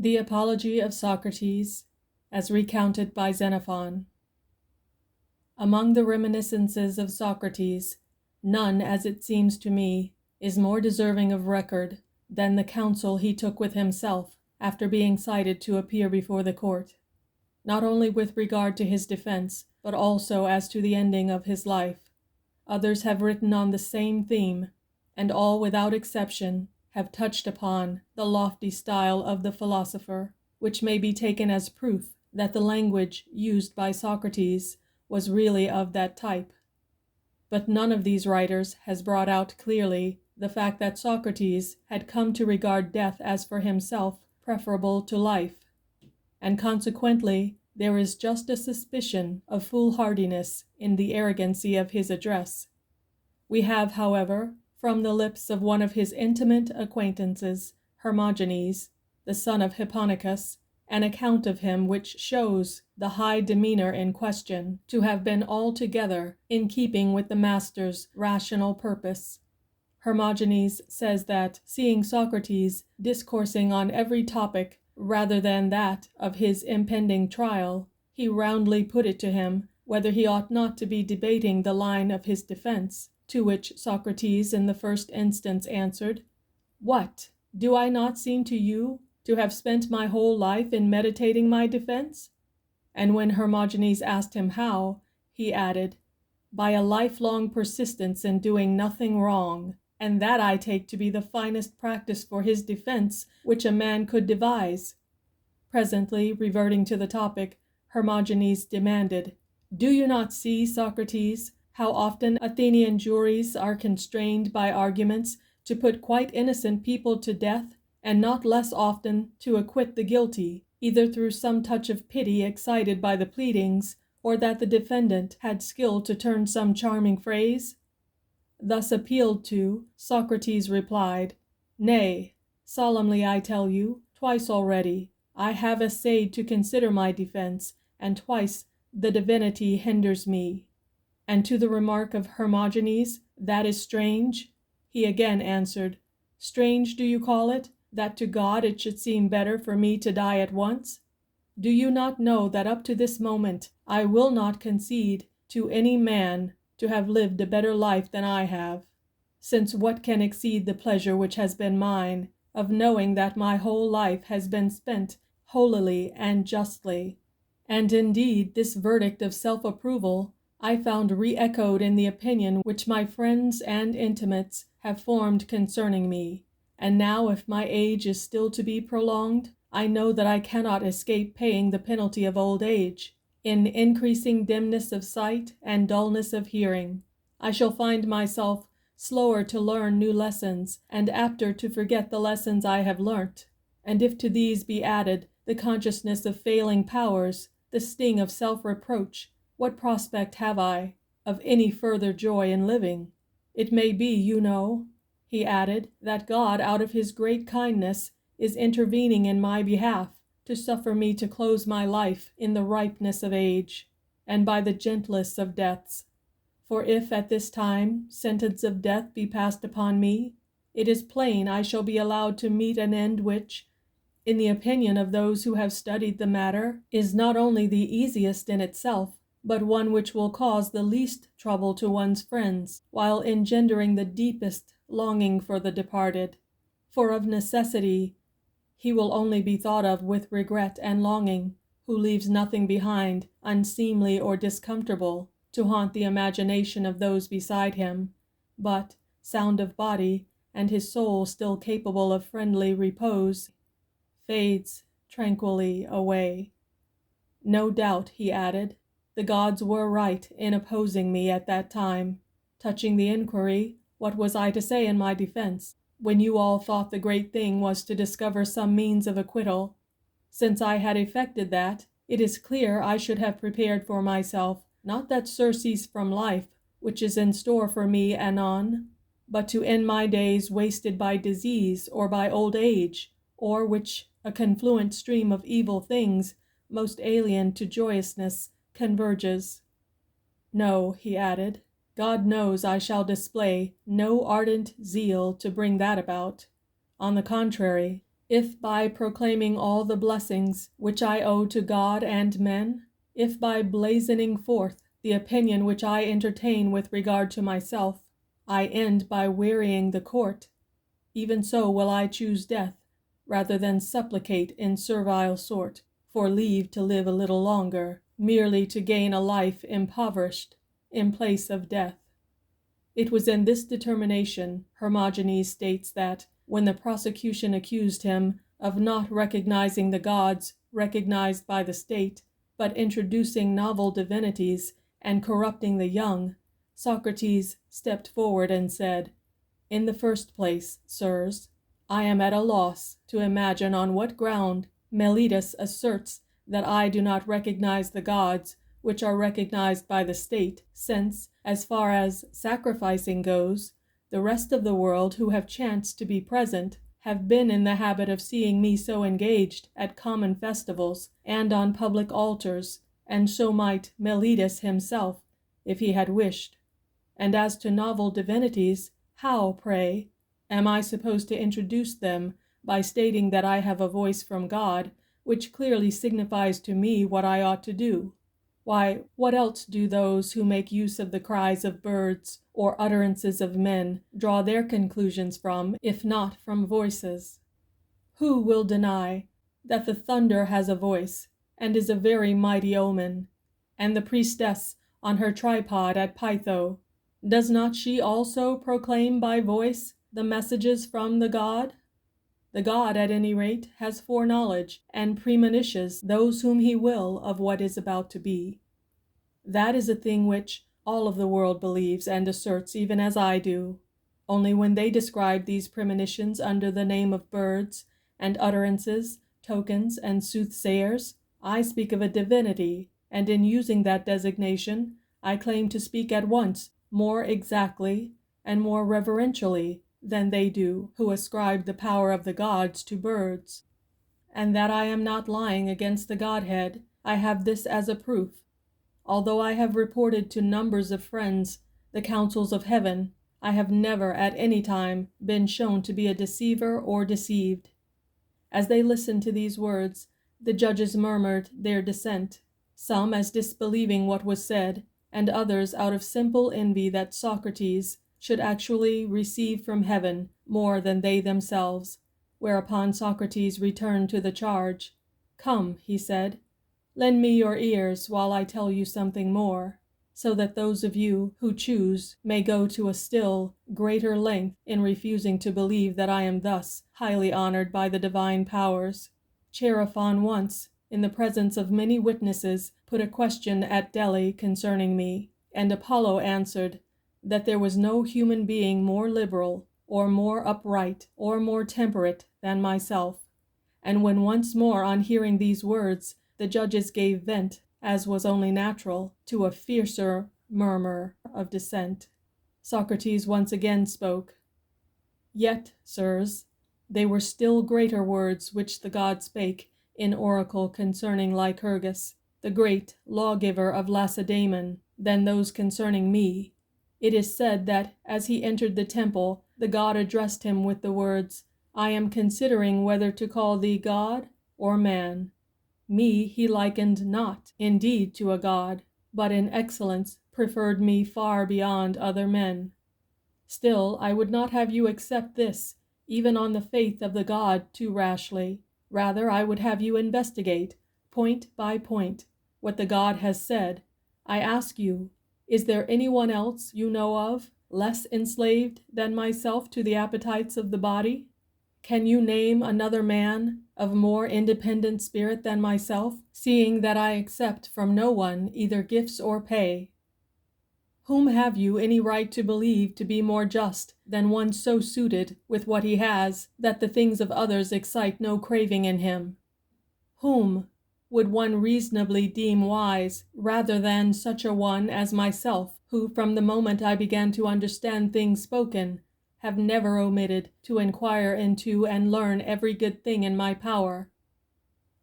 The Apology of Socrates, as recounted by Xenophon. Among the reminiscences of Socrates, none, as it seems to me, is more deserving of record than the counsel he took with himself after being cited to appear before the court, not only with regard to his defense, but also as to the ending of his life. Others have written on the same theme, and all without exception have touched upon the lofty style of the philosopher, which may be taken as proof that the language used by Socrates was really of that type. But none of these writers has brought out clearly the fact that Socrates had come to regard death as for himself preferable to life, and consequently there is just a suspicion of foolhardiness in the arrogancy of his address. We have, however, from the lips of one of his intimate acquaintances, Hermogenes, the son of Hipponicus, an account of him which shows the high demeanor in question to have been altogether in keeping with the master's rational purpose. Hermogenes says that, seeing Socrates discoursing on every topic rather than that of his impending trial, he roundly put it to him whether he ought not to be debating the line of his defense, to which Socrates in the first instance answered, "What, do I not seem to you to have spent my whole life in meditating my defense?" And when Hermogenes asked him how, he added, "By a lifelong persistence in doing nothing wrong, and that I take to be the finest practice for his defense which a man could devise." Presently, reverting to the topic, Hermogenes demanded, "Do you not see, Socrates, how often Athenian juries are constrained by arguments to put quite innocent people to death, and not less often to acquit the guilty, either through some touch of pity excited by the pleadings, or that the defendant had skill to turn some charming phrase?" Thus appealed to, Socrates replied, "Nay, solemnly I tell you, twice already I have essayed to consider my defense, and twice the divinity hinders me." And to the remark of Hermogenes, "That is strange," he again answered, "Strange do you call it, that to God it should seem better for me to die at once? Do you not know that up to this moment I will not concede to any man to have lived a better life than I have? Since what can exceed the pleasure which has been mine, of knowing that my whole life has been spent holily and justly?" And indeed this verdict of self-approval I found re-echoed in the opinion which my friends and intimates have formed concerning me. And now, if my age is still to be prolonged, I know that I cannot escape paying the penalty of old age. In increasing dimness of sight and dullness of hearing, I shall find myself slower to learn new lessons, and apter to forget the lessons I have learnt. And if to these be added the consciousness of failing powers, the sting of self-reproach, what prospect have I of any further joy in living? It may be, you know," he added, "that God, out of his great kindness, is intervening in my behalf, to suffer me to close my life in the ripeness of age, and by the gentlest of deaths. For if at this time sentence of death be passed upon me, it is plain I shall be allowed to meet an end which, in the opinion of those who have studied the matter, is not only the easiest in itself, but one which will cause the least trouble to one's friends, while engendering the deepest longing for the departed. For of necessity he will only be thought of with regret and longing, who leaves nothing behind, unseemly or discomfortable, to haunt the imagination of those beside him, but, sound of body, and his soul still capable of friendly repose, fades tranquilly away. No doubt," he added, "the gods were right in opposing me at that time. Touching the inquiry, what was I to say in my defense, when you all thought the great thing was to discover some means of acquittal? Since I had effected that, it is clear I should have prepared for myself, not that surcease from life which is in store for me anon, but to end my days wasted by disease or by old age, or which a confluent stream of evil things, most alien to joyousness, converges. No," he added, "God knows I shall display no ardent zeal to bring that about. On the contrary, If by proclaiming all the blessings which I owe to God and men, if by blazoning forth the opinion which I entertain with regard to myself, I end by wearying the court, even so will I choose death, rather than supplicate in servile sort for leave to live a little longer, merely to gain a life impoverished in place of death. It was in this determination, Hermogenes states, that, when the prosecution accused him of not recognizing the gods recognized by the state, but introducing novel divinities and corrupting the young, Socrates stepped forward and said, "In the first place, sirs, I am at a loss to imagine on what ground Meletus asserts that I do not recognize the gods which are recognized by the state, since, as far as sacrificing goes, the rest of the world who have chanced to be present have been in the habit of seeing me so engaged at common festivals and on public altars, and so might Meletus himself, if he had wished. And as to novel divinities, how, pray, am I supposed to introduce them by stating that I have a voice from God, which clearly signifies to me what I ought to do? Why, what else do those who make use of the cries of birds or utterances of men draw their conclusions from, if not from voices? Who will deny that the thunder has a voice, and is a very mighty omen? And the priestess on her tripod at Pytho, does not she also proclaim by voice the messages from the god? The god, at any rate, has foreknowledge, and premonitions those whom he will of what is about to be. That is a thing which all of the world believes and asserts, even as I do. Only when they describe these premonitions under the name of birds, and utterances, tokens, and soothsayers, I speak of a divinity, and in using that designation, I claim to speak at once more exactly and more reverentially than they do who ascribe the power of the gods to birds. And that I am not lying against the Godhead, I have this as a proof. Although I have reported to numbers of friends the counsels of heaven, I have never at any time been shown to be a deceiver or deceived." As they listened to these words, the judges murmured their dissent, some as disbelieving what was said, and others out of simple envy that Socrates should actually receive from heaven more than they themselves. Whereupon Socrates returned to the charge. "Come," he said, "lend me your ears while I tell you something more, so that those of you who choose may go to a still greater length in refusing to believe that I am thus highly honored by the divine powers. Xenophon once, in the presence of many witnesses, put a question at Delhi concerning me, and Apollo answered that there was no human being more liberal, or more upright, or more temperate than myself. And when once more, on hearing these words, the judges gave vent, as was only natural, to a fiercer murmur of dissent, Socrates once again spoke. Yet, sirs, they were still greater words which the god spake in oracle concerning Lycurgus, the great lawgiver of Lacedaemon, than those concerning me. It is said that as he entered the temple, the god addressed him with the words, I am considering whether to call thee god or man. Me he likened not, indeed, to a god, but in excellence preferred me far beyond other men. Still, I would not have you accept this, even on the faith of the god, too rashly. Rather, I would have you investigate, point by point, what the god has said. I ask you, is there anyone else you know of less enslaved than myself to the appetites of the body? Can you name another man of more independent spirit than myself, seeing that I accept from no one either gifts or pay? Whom have you any right to believe to be more just than one so suited with what he has that the things of others excite no craving in him? Whom would one reasonably deem wise rather than such a one as myself, who from the moment I began to understand things spoken, have never omitted to inquire into and learn every good thing in my power?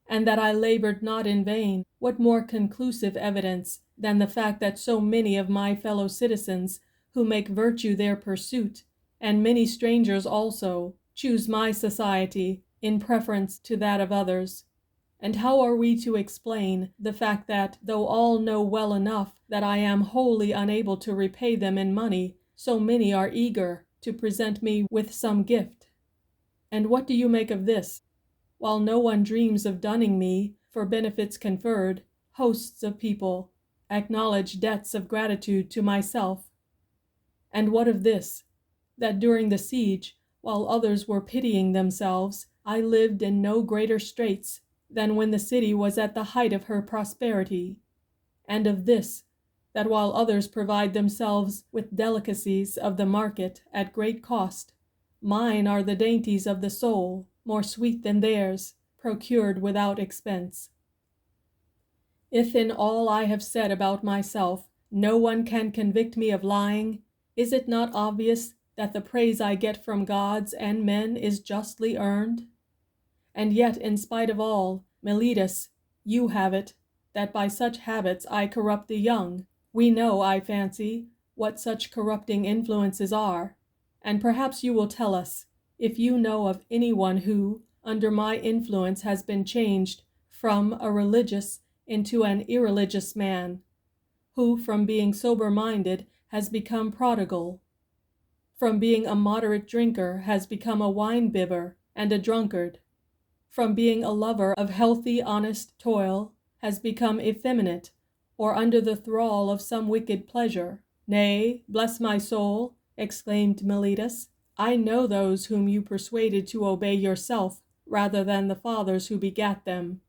And that I labored not in vain, what more conclusive evidence than the fact that so many of my fellow citizens, who make virtue their pursuit, and many strangers also, choose my society in preference to that of others? And how are we to explain the fact that, though all know well enough that I am wholly unable to repay them in money, so many are eager to present me with some gift? And what do you make of this? While no one dreams of dunning me for benefits conferred, hosts of people acknowledge debts of gratitude to myself. And what of this, that during the siege, while others were pitying themselves, I lived in no greater straits than when the city was at the height of her prosperity? And of this, that while others provide themselves with delicacies of the market at great cost, mine are the dainties of the soul, more sweet than theirs, procured without expense. If in all I have said about myself no one can convict me of lying, is it not obvious that the praise I get from gods and men is justly earned? And yet, in spite of all, Meletus, you have it, that by such habits I corrupt the young. We know, I fancy, what such corrupting influences are, and perhaps you will tell us, if you know of any one who, under my influence, has been changed from a religious into an irreligious man, who from being sober-minded has become prodigal, from being a moderate drinker has become a wine-bibber and a drunkard, from being a lover of healthy, honest toil has become effeminate, or under the thrall of some wicked pleasure. Nay, bless my soul, exclaimed Meletus, I know those whom you persuaded to obey yourself rather than the fathers who begat them.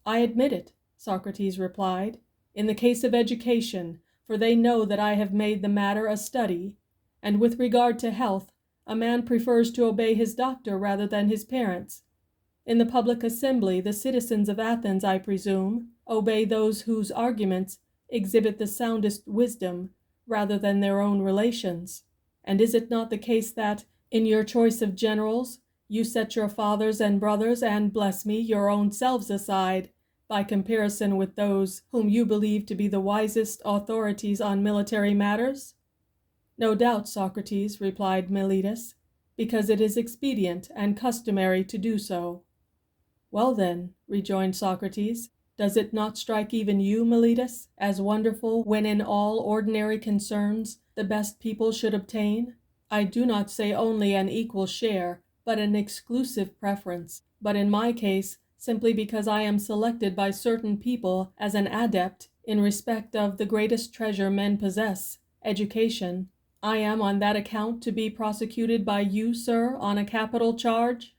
I admit it, Socrates replied, in the case of education, for they know that I have made the matter a study, and with regard to health, a man prefers to obey his doctor rather than his parents. In the public assembly, the citizens of Athens, I presume, obey those whose arguments exhibit the soundest wisdom rather than their own relations. And is it not the case that, in your choice of generals, you set your fathers and brothers and, bless me, your own selves aside, by comparison with those whom you believe to be the wisest authorities on military matters? No doubt, Socrates, replied Meletus, because it is expedient and customary to do so. Well then, rejoined Socrates, does it not strike even you, Meletus, as wonderful when in all ordinary concerns the best people should obtain, I do not say only an equal share, but an exclusive preference, but in my case, simply because I am selected by certain people as an adept in respect of the greatest treasure men possess, education, I am on that account to be prosecuted by you, sir, on a capital charge?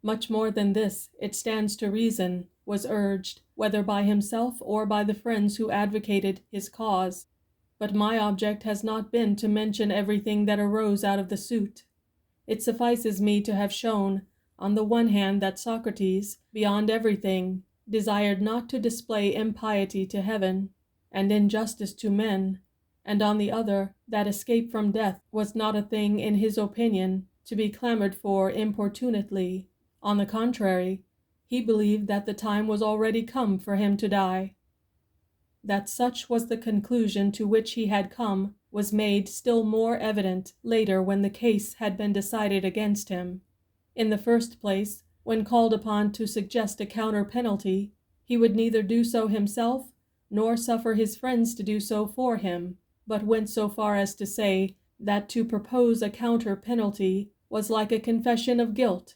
Much more than this, it stands to reason, was urged, whether by himself or by the friends who advocated his cause. But my object has not been to mention everything that arose out of the suit. It suffices me to have shown, on the one hand, that Socrates, beyond everything, desired not to display impiety to heaven, and injustice to men, and on the other, that escape from death was not a thing, in his opinion, to be clamored for importunately. On the contrary, he believed that the time was already come for him to die. That such was the conclusion to which he had come was made still more evident later when the case had been decided against him. In the first place, when called upon to suggest a counter penalty, he would neither do so himself nor suffer his friends to do so for him, but went so far as to say that to propose a counter penalty was like a confession of guilt.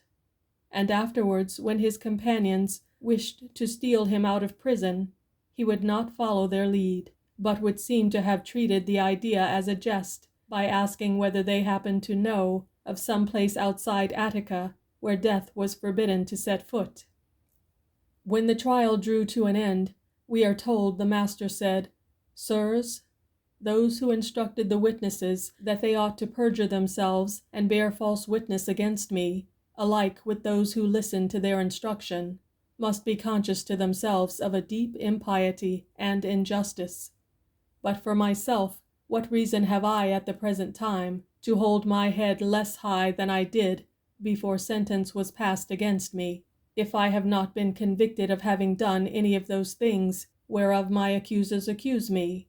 And afterwards, when his companions wished to steal him out of prison, he would not follow their lead, but would seem to have treated the idea as a jest, by asking whether they happened to know of some place outside Attica where death was forbidden to set foot. When the trial drew to an end, we are told the master said, Sirs, those who instructed the witnesses that they ought to perjure themselves and bear false witness against me, alike with those who listened to their instruction, must be conscious to themselves of a deep impiety and injustice. But for myself, what reason have I at the present time to hold my head less high than I did before sentence was passed against me, if I have not been convicted of having done any of those things whereof my accusers accuse me?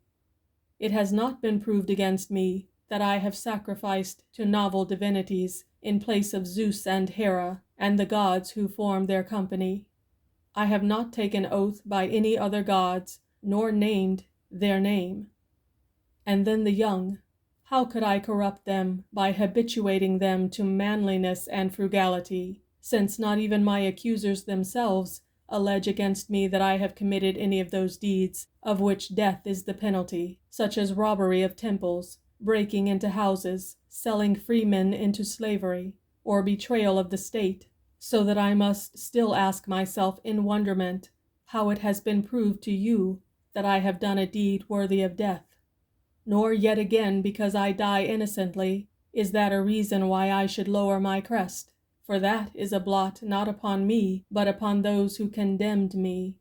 It has not been proved against me that I have sacrificed to novel divinities in place of Zeus and Hera, and the gods who form their company. I have not taken oath by any other gods, nor named their name. And then the young, how could I corrupt them by habituating them to manliness and frugality, since not even my accusers themselves allege against me that I have committed any of those deeds of which death is the penalty, such as robbery of temples, breaking into houses, selling freemen into slavery, or betrayal of the state, so that I must still ask myself in wonderment how it has been proved to you that I have done a deed worthy of death. Nor yet again, because I die innocently, is that a reason why I should lower my crest, for that is a blot not upon me, but upon those who condemned me.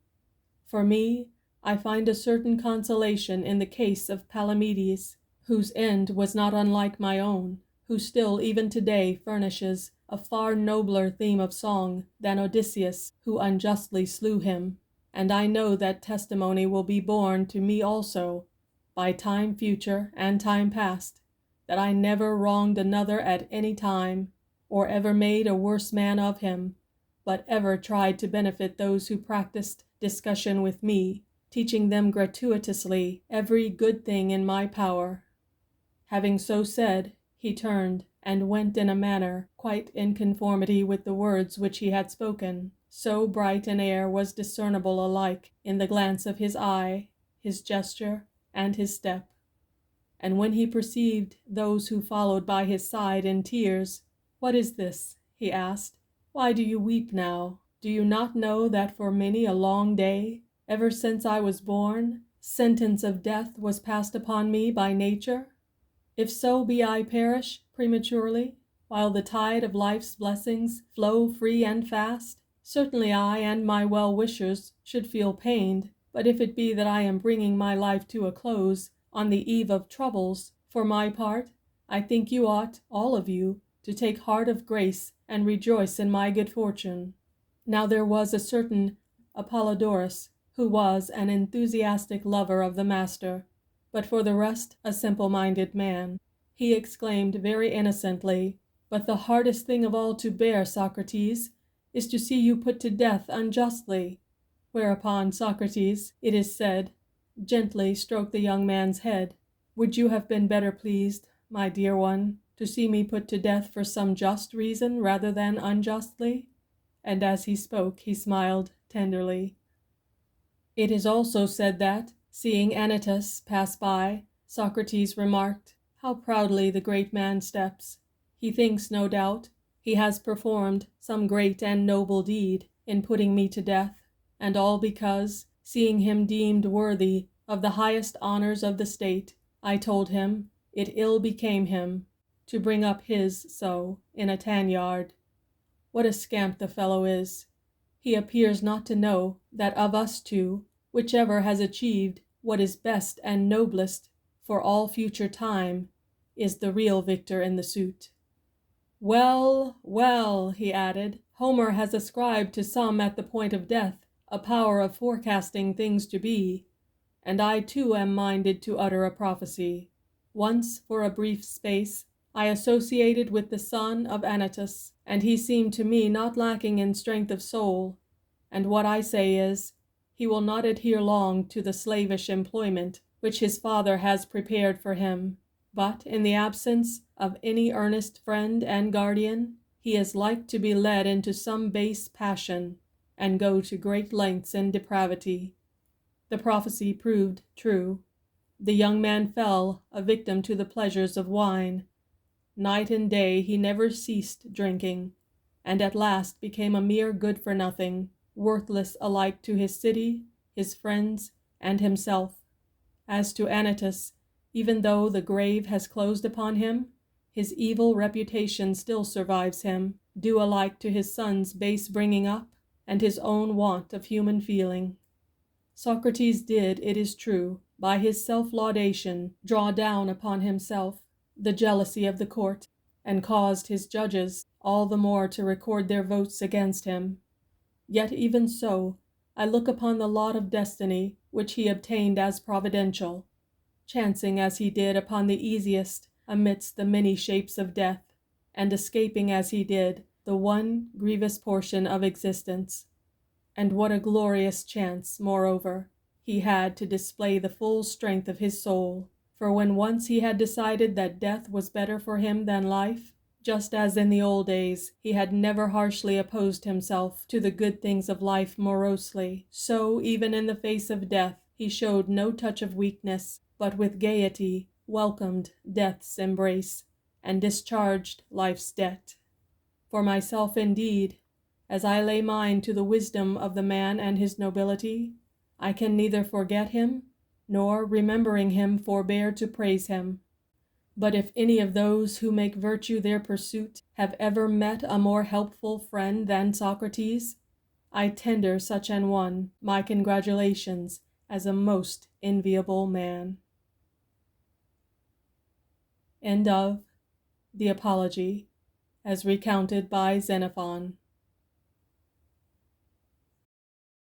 For me, I find a certain consolation in the case of Palamedes, whose end was not unlike my own, who still even today furnishes a far nobler theme of song than Odysseus, who unjustly slew him, and I know that testimony will be borne to me also, by time future and time past, that I never wronged another at any time, or ever made a worse man of him, but ever tried to benefit those who practiced discussion with me, teaching them gratuitously every good thing in my power. Having so said, he turned and went in a manner quite in conformity with the words which he had spoken, so bright an air was discernible alike in the glance of his eye, his gesture, and his step. And when he perceived those who followed by his side in tears, "What is this?" he asked. "Why do you weep now? Do you not know that for many a long day, ever since I was born, sentence of death was passed upon me by nature? If so be I perish prematurely, while the tide of life's blessings flow free and fast, certainly I and my well-wishers should feel pained. But if it be that I am bringing my life to a close on the eve of troubles, for my part, I think you ought, all of you, to take heart of grace and rejoice in my good fortune." Now there was a certain Apollodorus, who was an enthusiastic lover of the master, but for the rest a simple-minded man. He exclaimed very innocently, "But the hardest thing of all to bear, Socrates, is to see you put to death unjustly." Whereupon Socrates, it is said, gently stroked the young man's head. "Would you have been better pleased, my dear one, to see me put to death for some just reason rather than unjustly?" And as he spoke, he smiled tenderly. It is also said that, seeing Anytus pass by, Socrates remarked, "How proudly the great man steps! He thinks, no doubt, he has performed some great and noble deed in putting me to death, and all because, seeing him deemed worthy of the highest honors of the state, I told him it ill became him to bring up his so in a tan-yard. What a scamp the fellow is! He appears not to know that of us two, whichever has achieved what is best and noblest for all future time, is the real victor in the suit. Well, well," he added, "Homer has ascribed to some at the point of death a power of forecasting things to be, and I too am minded to utter a prophecy. Once, for a brief space, I associated with the son of Anytus, and he seemed to me not lacking in strength of soul, and what I say is, he will not adhere long to the slavish employment which his father has prepared for him, but in the absence of any earnest friend and guardian, he is like to be led into some base passion, and go to great lengths in depravity." The prophecy proved true. The young man fell a victim to the pleasures of wine. Night and day he never ceased drinking, and at last became a mere good-for-nothing, worthless alike to his city, his friends, and himself. As to Anytus, even though the grave has closed upon him, his evil reputation still survives him, due alike to his son's base bringing up and his own want of human feeling. Socrates did, it is true, by his self-laudation, draw down upon himself the jealousy of the court, and caused his judges all the more to record their votes against him. Yet even so, I look upon the lot of destiny which he obtained as providential, chancing as he did upon the easiest amidst the many shapes of death, and escaping as he did the one grievous portion of existence. And what a glorious chance, moreover, he had to display the full strength of his soul, for when once he had decided that death was better for him than life, just as in the old days he had never harshly opposed himself to the good things of life morosely, so even in the face of death he showed no touch of weakness, but with gaiety welcomed death's embrace, and discharged life's debt. For myself, indeed, as I lay mine to the wisdom of the man and his nobility, I can neither forget him, nor, remembering him, forbear to praise him. But if any of those who make virtue their pursuit have ever met a more helpful friend than Socrates, I tender such an one my congratulations as a most enviable man. End of The Apology, as recounted by Xenophon.